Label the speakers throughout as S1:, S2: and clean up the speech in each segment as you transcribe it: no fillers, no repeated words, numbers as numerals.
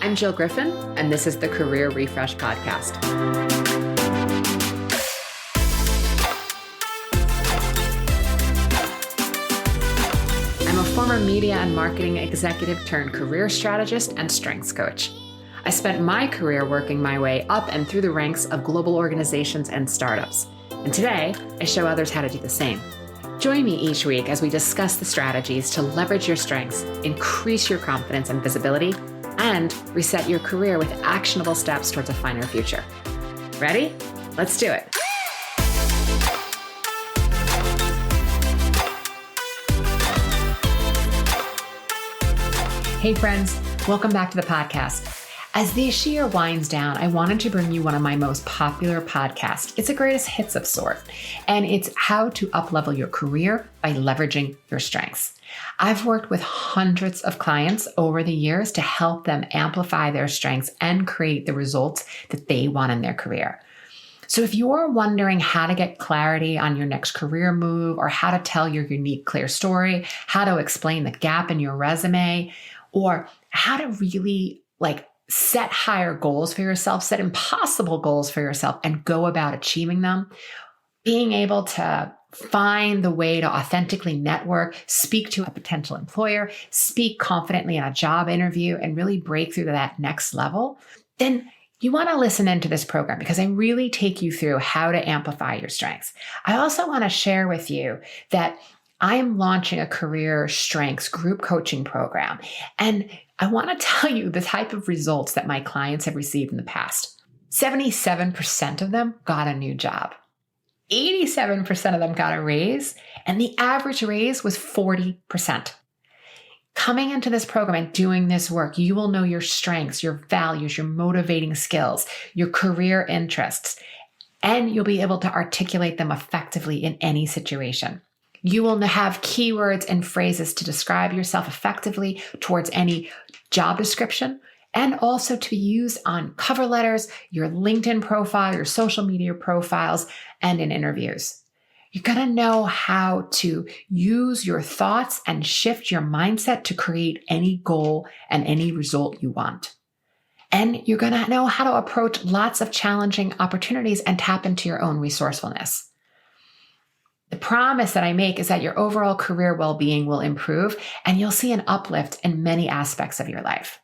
S1: I'm Jill Griffin, and this is the Career Refresh Podcast. I'm a former media and marketing executive turned career strategist and strengths coach. I spent my career working my way up and through the ranks of global organizations and startups. And today, I show others how to do the same. Join me each week as we discuss the strategies to leverage your strengths, increase your confidence and visibility, and reset your career with actionable steps towards a finer future. Ready? Let's do it. Hey friends, welcome back to the podcast. As this year winds down, I wanted to bring you one of my most popular podcasts. It's a greatest hits of sort, and it's how to up-level your career by leveraging your strengths. I've worked with hundreds of clients over the years to help them amplify their strengths and create the results that they want in their career. So if you're wondering how to get clarity on your next career move, or how to tell your unique, clear story, how to explain the gap in your resume, or how to really set higher goals for yourself, set impossible goals for yourself, and go about achieving them, being able to find the way to authentically network, speak to a potential employer, speak confidently in a job interview, and really break through to that next level, then you want to listen into this program because I really take you through how to amplify your strengths. I also want to share with you that I am launching a career strengths group coaching program, and I want to tell you the type of results that my clients have received in the past. 77% of them got a new job. 87% of them got a raise, and the average raise was 40%. Coming into this program and doing this work, you will know your strengths, your values, your motivating skills, your career interests, and you'll be able to articulate them effectively in any situation. You will have keywords and phrases to describe yourself effectively towards any job description, and also to be used on cover letters, your LinkedIn profile, your social media profiles, and in interviews. You're going to know how to use your thoughts and shift your mindset to create any goal and any result you want. And you're going to know how to approach lots of challenging opportunities and tap into your own resourcefulness. The promise that I make is that your overall career well-being will improve, and you'll see an uplift in many aspects of your life.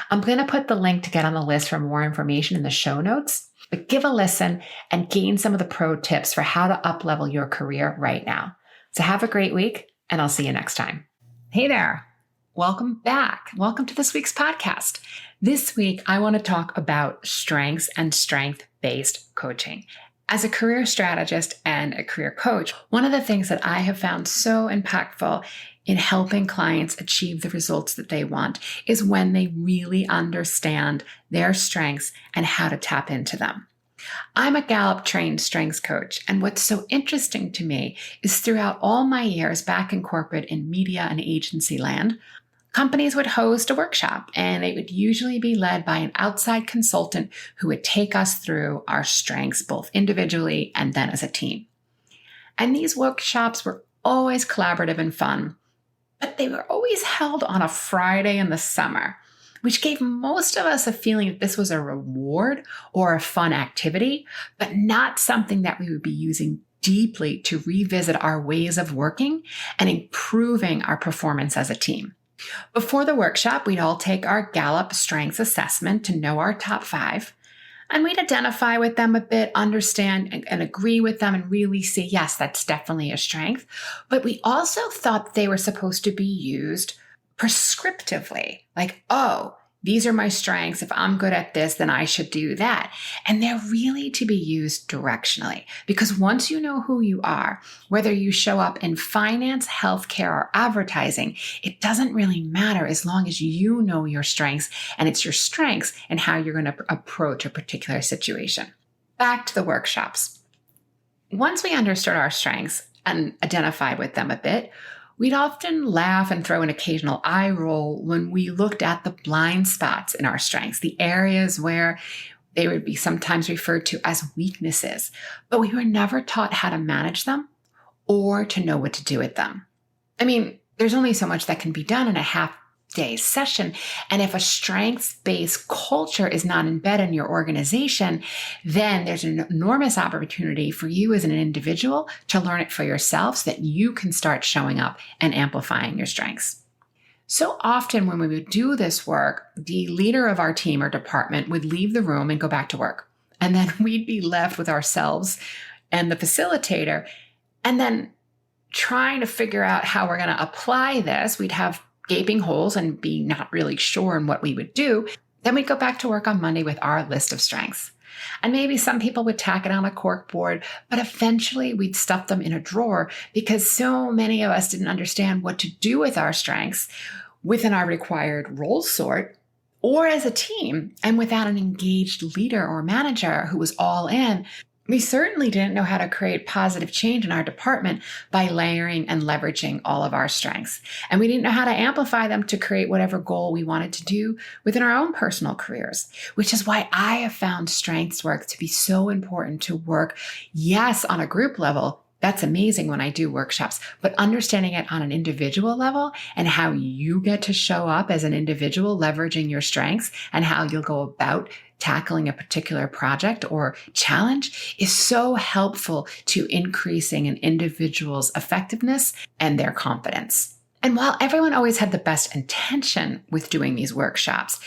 S1: I'm going to put the link to get on the list for more information in the show notes, but give a listen and gain some of the pro tips for how to up-level your career right now. So have a great week, and I'll see you next time. Hey there. Welcome back. Welcome to this week's podcast. This week, I want to talk about strengths and strength-based coaching. As a career strategist and a career coach, one of the things that I have found so impactful in helping clients achieve the results that they want is when they really understand their strengths and how to tap into them. I'm a Gallup-trained strengths coach, and what's so interesting to me is throughout all my years back in corporate in media and agency land, companies would host a workshop, and it would usually be led by an outside consultant who would take us through our strengths, both individually and then as a team. And these workshops were always collaborative and fun, but they were always held on a Friday in the summer, which gave most of us a feeling that this was a reward or a fun activity, but not something that we would be using deeply to revisit our ways of working and improving our performance as a team. Before the workshop, we'd all take our Gallup strengths assessment to know our top 5, and we'd identify with them a bit, understand and agree with them, and really say, yes, that's definitely a strength. But we also thought they were supposed to be used prescriptively, like, oh, these are my strengths. If I'm good at this, then I should do that. And they're really to be used directionally, because once you know who you are, whether you show up in finance, healthcare, or advertising, it doesn't really matter as long as you know your strengths, and it's your strengths and how you're going to approach a particular situation. Back to the workshops. Once we understood our strengths and identified with them a bit, we'd often laugh and throw an occasional eye roll when we looked at the blind spots in our strengths, the areas where they would be sometimes referred to as weaknesses, but we were never taught how to manage them or to know what to do with them. I mean, there's only so much that can be done in a half day's session. And if a strengths-based culture is not embedded in your organization, then there's an enormous opportunity for you as an individual to learn it for yourself so that you can start showing up and amplifying your strengths. So often when we would do this work, the leader of our team or department would leave the room and go back to work. And then we'd be left with ourselves and the facilitator, and then trying to figure out how we're going to apply this. We'd have gaping holes and be not really sure in what we would do. Then we'd go back to work on Monday with our list of strengths. And maybe some people would tack it on a cork board, but eventually we'd stuff them in a drawer because so many of us didn't understand what to do with our strengths within our required role sort or as a team. And without an engaged leader or manager who was all in, we certainly didn't know how to create positive change in our department by layering and leveraging all of our strengths. And we didn't know how to amplify them to create whatever goal we wanted to do within our own personal careers, which is why I have found strengths work to be so important to work, yes, on a group level. That's amazing when I do workshops, but understanding it on an individual level and how you get to show up as an individual, leveraging your strengths and how you'll go about tackling a particular project or challenge is so helpful to increasing an individual's effectiveness and their confidence. And while everyone always had the best intention with doing these workshops,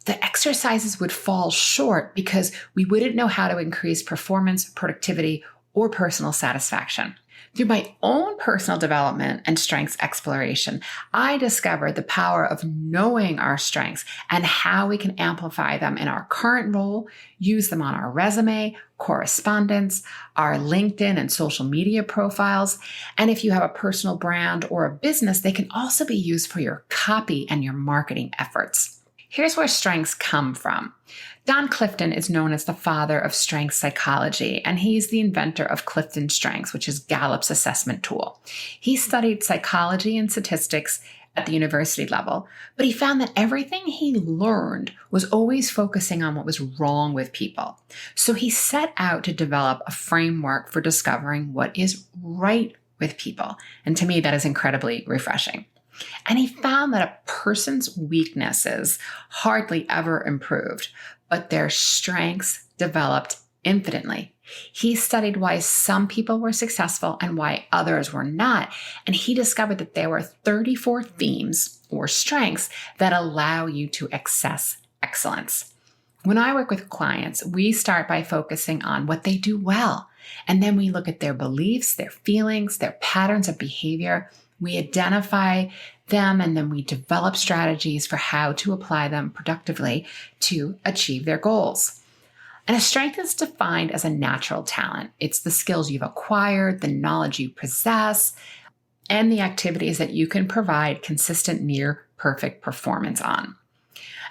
S1: the exercises would fall short because we wouldn't know how to increase performance, productivity, or personal satisfaction. Through my own personal development and strengths exploration, I discovered the power of knowing our strengths and how we can amplify them in our current role, use them on our resume, correspondence, our LinkedIn and social media profiles. And if you have a personal brand or a business, they can also be used for your copy and your marketing efforts. Here's where strengths come from. Don Clifton is known as the father of strength psychology, and he's the inventor of Clifton Strengths, which is Gallup's assessment tool. He studied psychology and statistics at the university level, but he found that everything he learned was always focusing on what was wrong with people. So he set out to develop a framework for discovering what is right with people. And to me, that is incredibly refreshing. And he found that a person's weaknesses hardly ever improved, but their strengths developed infinitely. He studied why some people were successful and why others were not. And he discovered that there were 34 themes or strengths that allow you to access excellence. When I work with clients, we start by focusing on what they do well. And then we look at their beliefs, their feelings, their patterns of behavior. We identify them, and then we develop strategies for how to apply them productively to achieve their goals. And a strength is defined as a natural talent. It's the skills you've acquired, the knowledge you possess, and the activities that you can provide consistent, near perfect performance on.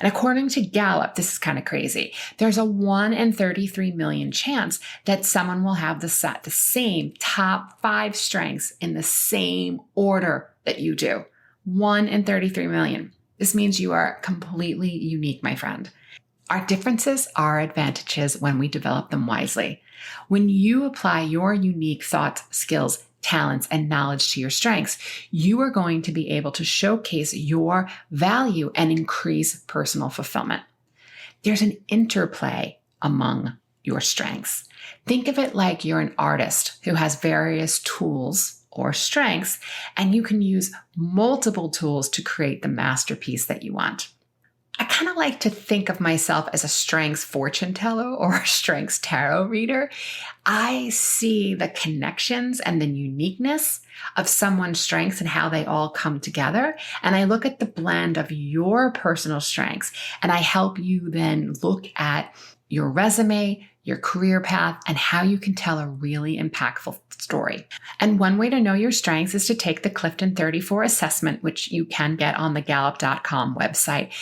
S1: And according to Gallup, this is kind of crazy. There's a 1 in 33 million chance that someone will have the same top 5 strengths in the same order that you do. 1 in 33 million. This means you are completely unique, my friend. Our differences are advantages when we develop them wisely. When you apply your unique thoughts, skills, talents, and knowledge to your strengths, you are going to be able to showcase your value and increase personal fulfillment. There's an interplay among your strengths. Think of it like you're an artist who has various tools or strengths, and you can use multiple tools to create the masterpiece that you want. I kind of like to think of myself as a strengths fortune teller or a strengths tarot reader. I see the connections and the uniqueness of someone's strengths and how they all come together. And I look at the blend of your personal strengths, and I help you then look at your resume, your career path, and how you can tell a really impactful story. And one way to know your strengths is to take the Clifton 34 assessment, which you can get on the gallup.com website.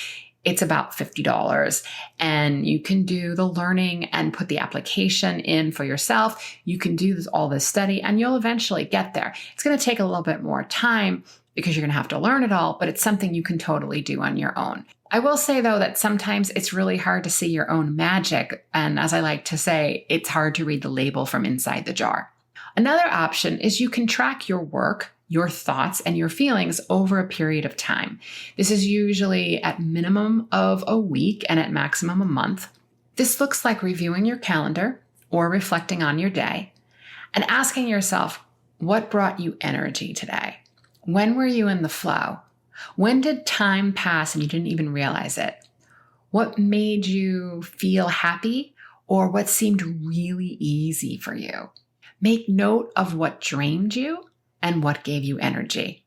S1: It's about $50, and you can do the learning and put the application in for yourself. You can do all this study, and you'll eventually get there. It's going to take a little bit more time because you're going to have to learn it all, but it's something you can totally do on your own. I will say, though, that sometimes it's really hard to see your own magic. And as I like to say, it's hard to read the label from inside the jar. Another option is you can track your work, your thoughts and your feelings over a period of time. This is usually at minimum of a week and at maximum a month. This looks like reviewing your calendar or reflecting on your day and asking yourself, what brought you energy today? When were you in the flow? When did time pass and you didn't even realize it? What made you feel happy or what seemed really easy for you? Make note of what drained you and what gave you energy.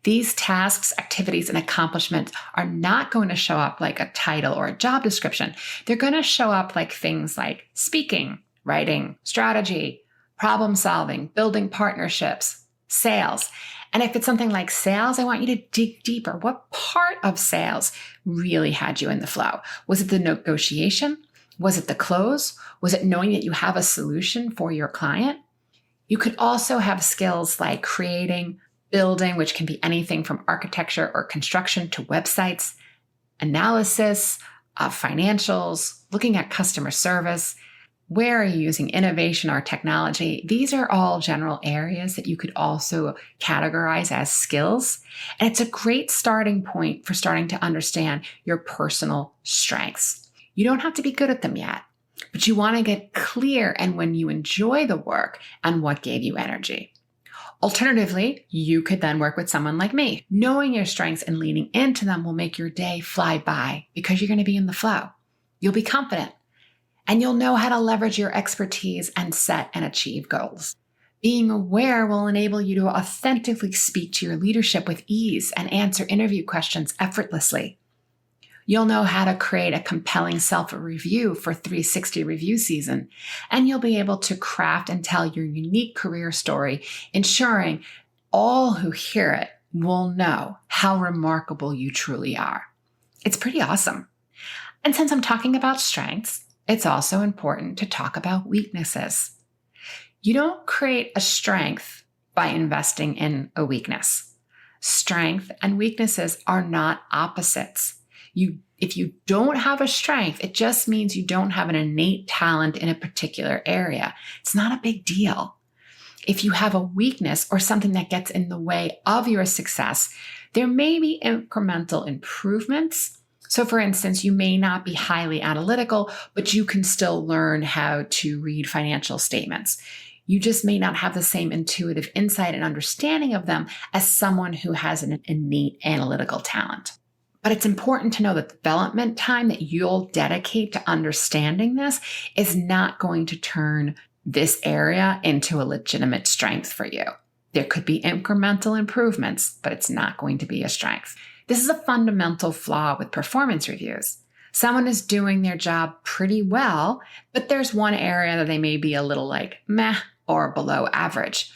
S1: These tasks, activities, and accomplishments are not going to show up like a title or a job description. They're going to show up like things like speaking, writing, strategy, problem solving, building partnerships, sales. And if it's something like sales, I want you to dig deeper. What part of sales really had you in the flow? Was it the negotiation? Was it the close? Was it knowing that you have a solution for your client? You could also have skills like creating, building, which can be anything from architecture or construction to websites, analysis of financials, looking at customer service. Where are you using innovation or technology? These are all general areas that you could also categorize as skills. And it's a great starting point for starting to understand your personal strengths. You don't have to be good at them yet, but you want to get clear and when you enjoy the work and what gave you energy. Alternatively, you could then work with someone like me. Knowing your strengths and leaning into them will make your day fly by because you're going to be in the flow. You'll be confident and you'll know how to leverage your expertise and set and achieve goals. Being aware will enable you to authentically speak to your leadership with ease and answer interview questions effortlessly. You'll know how to create a compelling self-review for 360 review season, and you'll be able to craft and tell your unique career story, ensuring all who hear it will know how remarkable you truly are. It's pretty awesome. And since I'm talking about strengths, it's also important to talk about weaknesses. You don't create a strength by investing in a weakness. Strength and weaknesses are not opposites. If you don't have a strength, it just means you don't have an innate talent in a particular area. It's not a big deal. If you have a weakness or something that gets in the way of your success, there may be incremental improvements. So for instance, you may not be highly analytical, but you can still learn how to read financial statements. You just may not have the same intuitive insight and understanding of them as someone who has an innate analytical talent. But it's important to know that the development time that you'll dedicate to understanding this is not going to turn this area into a legitimate strength for you. There could be incremental improvements, but it's not going to be a strength. This is a fundamental flaw with performance reviews. Someone is doing their job pretty well, but there's one area that they may be a little like meh or below average.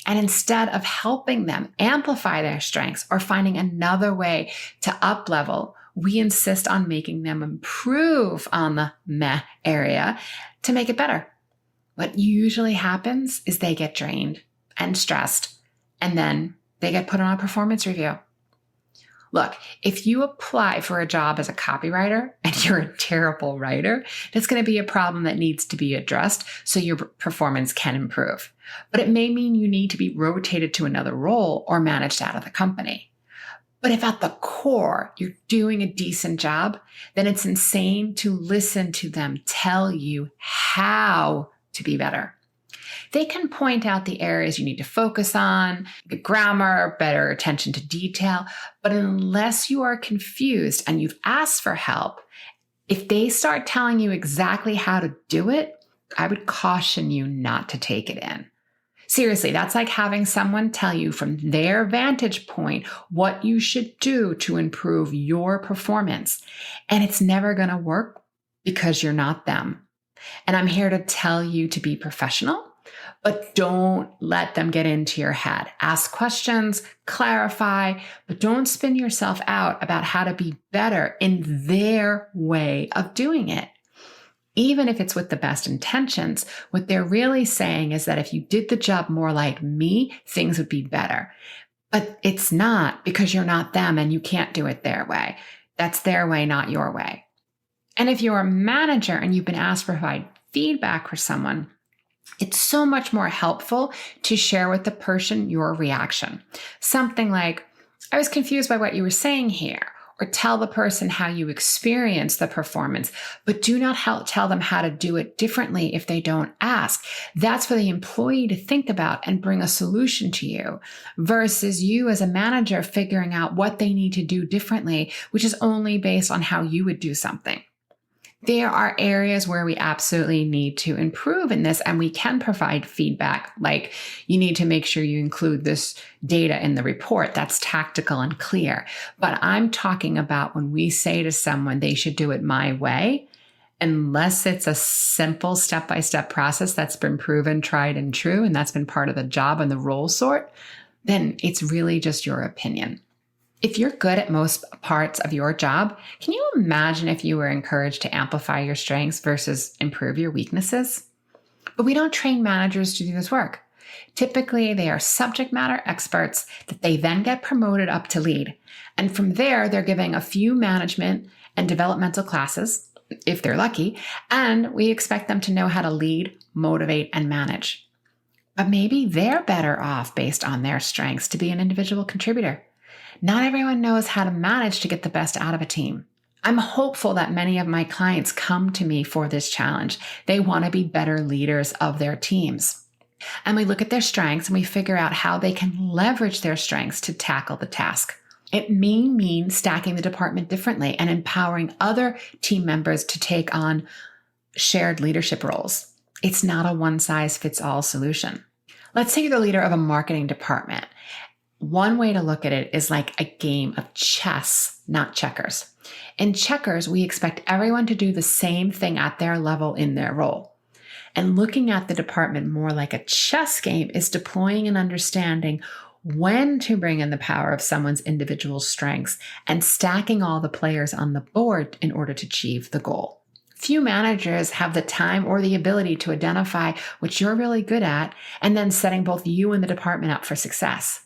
S1: And instead of helping them amplify their strengths or finding another way to up level, we insist on making them improve on the meh area to make it better. What usually happens is they get drained and stressed, and then they get put on a performance review. Look, if you apply for a job as a copywriter and you're a terrible writer, that's going to be a problem that needs to be addressed so your performance can improve. But it may mean you need to be rotated to another role or managed out of the company. But if at the core you're doing a decent job, then it's insane to listen to them tell you how to be better. They can point out the areas you need to focus on, the grammar, better attention to detail, but unless you are confused and you've asked for help, if they start telling you exactly how to do it, I would caution you not to take it in. Seriously, that's like having someone tell you from their vantage point what you should do to improve your performance. And it's never going to work because you're not them. And I'm here to tell you to be professional, but don't let them get into your head. Ask questions, clarify, but don't spin yourself out about how to be better in their way of doing it. Even if it's with the best intentions, what they're really saying is that if you did the job more like me, things would be better. But it's not, because you're not them and you can't do it their way. That's their way, not your way. And if you're a manager and you've been asked to provide feedback for someone, It's so much more helpful to share with the person your reaction. Something like, I was confused by what you were saying here, or tell the person how you experience the performance, but do not tell them how to do it differently if they don't ask. That's for the employee to think about and bring a solution to you, versus you as a manager figuring out what they need to do differently, which is only based on how you would do something. There are areas where we absolutely need to improve in this, and we can provide feedback. Like, you need to make sure you include this data in the report. That's tactical and clear. But I'm talking about when we say to someone they should do it my way, unless it's a simple step-by-step process that's been proven, tried and true, and that's been part of the job and the role sort, then it's really just your opinion. If you're good at most parts of your job, can you imagine if you were encouraged to amplify your strengths versus improve your weaknesses? But we don't train managers to do this work. Typically, they are subject matter experts that they then get promoted up to lead. And from there, they're giving a few management and developmental classes, if they're lucky, and we expect them to know how to lead, motivate, and manage. But maybe they're better off based on their strengths to be an individual contributor. Not everyone knows how to manage to get the best out of a team. I'm hopeful that many of my clients come to me for this challenge. They want to be better leaders of their teams. And we look at their strengths and we figure out how they can leverage their strengths to tackle the task. It may mean stacking the department differently and empowering other team members to take on shared leadership roles. It's not a one-size-fits-all solution. Let's say you're the leader of a marketing department. One way to look at it is like a game of chess, not checkers. In checkers, we expect everyone to do the same thing at their level in their role. And looking at the department more like a chess game is deploying and understanding when to bring in the power of someone's individual strengths and stacking all the players on the board in order to achieve the goal. Few managers have the time or the ability to identify what you're really good at and then setting both you and the department up for success.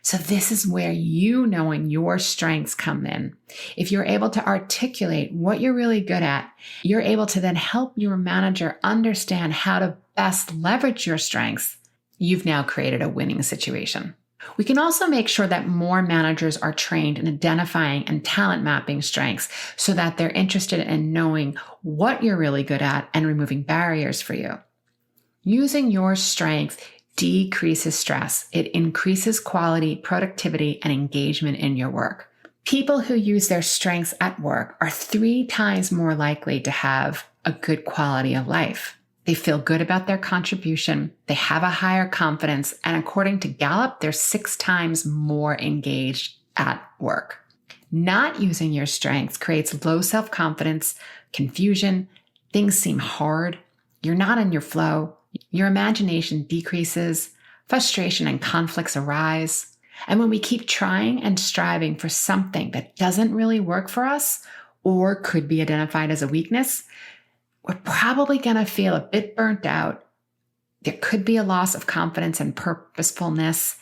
S1: So this is where you knowing your strengths come in. If you're able to articulate what you're really good at, you're able to then help your manager understand how to best leverage your strengths. You've now created a winning situation. We can also make sure that more managers are trained in identifying and talent mapping strengths so that they're interested in knowing what you're really good at and removing barriers for you. Using your strength decreases stress. It increases quality, productivity, and engagement in your work. People who use their strengths at work are 3 times more likely to have a good quality of life. They feel good about their contribution, they have a higher confidence, and according to Gallup, they're 6 times more engaged at work. Not using your strengths creates low self-confidence, confusion, things seem hard, you're not in your flow, your imagination decreases, frustration and conflicts arise. And when we keep trying and striving for something that doesn't really work for us or could be identified as a weakness, we're probably going to feel a bit burnt out. There could be a loss of confidence and purposefulness,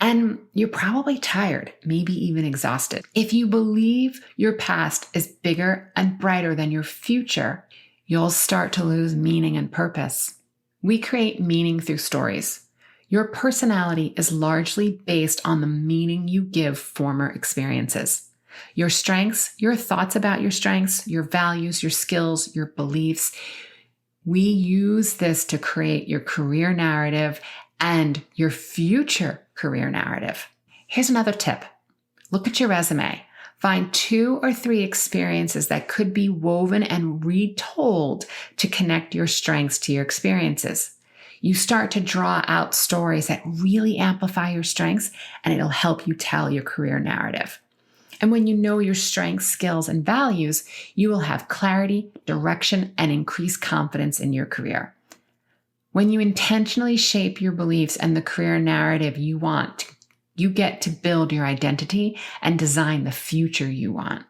S1: and you're probably tired, maybe even exhausted. If you believe your past is bigger and brighter than your future, you'll start to lose meaning and purpose. We create meaning through stories. Your personality is largely based on the meaning you give former experiences. Your strengths, your thoughts about your strengths, your values, your skills, your beliefs. We use this to create your career narrative and your future career narrative. Here's another tip. Look at your resume. Find 2 or 3 experiences that could be woven and retold to connect your strengths to your experiences. You start to draw out stories that really amplify your strengths, and it'll help you tell your career narrative. And when you know your strengths, skills, and values, you will have clarity, direction, and increased confidence in your career. When you intentionally shape your beliefs and the career narrative you want, you get to build your identity and design the future you want.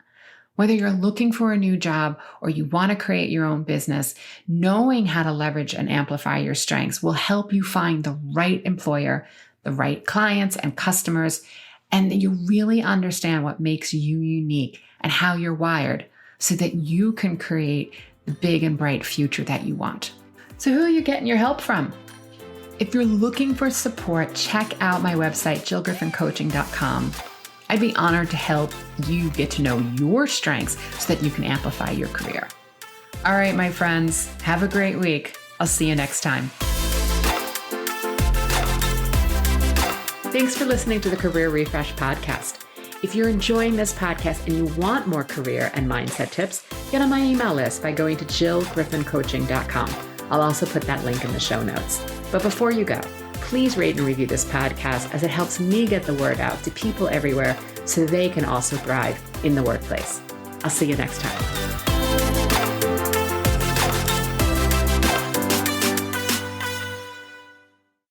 S1: Whether you're looking for a new job or you want to create your own business, knowing how to leverage and amplify your strengths will help you find the right employer, the right clients and customers, and that you really understand what makes you unique and how you're wired so that you can create the big and bright future that you want. So who are you getting your help from? If you're looking for support, check out my website, jillgriffincoaching.com. I'd be honored to help you get to know your strengths so that you can amplify your career. All right, my friends, have a great week. I'll see you next time. Thanks for listening to the Career Refresh podcast. If you're enjoying this podcast and you want more career and mindset tips, get on my email list by going to jillgriffincoaching.com. I'll also put that link in the show notes. But before you go, please rate and review this podcast as it helps me get the word out to people everywhere so they can also thrive in the workplace. I'll see you next time.